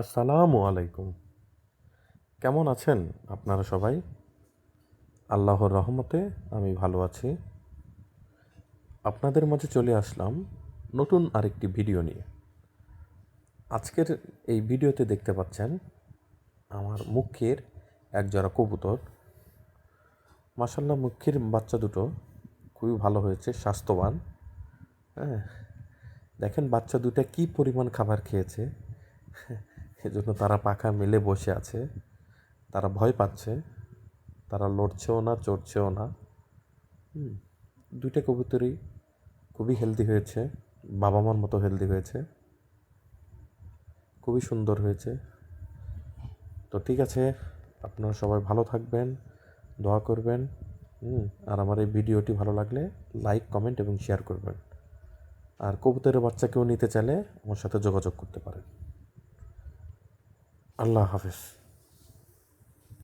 আসসালামু আলাইকুম। কেমন আছেন আপনারা সবাই? আল্লাহর রহমতে আমি ভালো আছি। আপনাদের মাঝে চলে আসলাম নতুন আরেকটি ভিডিও নিয়ে। আজকের এই ভিডিওতে দেখতে পাচ্ছেন আমার মুখের একজোড়া কবুতর। মাশাআল্লাহ, মুখের বাচ্চা দুটো খুবই ভালো হয়েছে, স্বাস্থ্যবান। হ্যাঁ, দেখেন বাচ্চা দুটা কি পরিমাণ খাবার খেয়েছে। এজন্য তারা পাখা মেলে বসে আছে। তারা ভয় পাচ্ছে, তারা লড়ছেও না, চড়ছেও না। দুইটা কবুতরই খুবই হেলদি হয়েছে, বাবা মার মতো হেলদি হয়েছে, খুবই সুন্দর হয়েছে। তো ঠিক আছে, আপনারা সবাই ভালো থাকবেন, দোয়া করবেন। আর আমার এই ভিডিওটি ভালো লাগলে লাইক, কমেন্ট এবং শেয়ার করবেন। আর কবুতরের বাচ্চা কেউ নিতে চাইলে আমার সাথে যোগাযোগ করতে পারেন। আল্লাহ হাফেজ।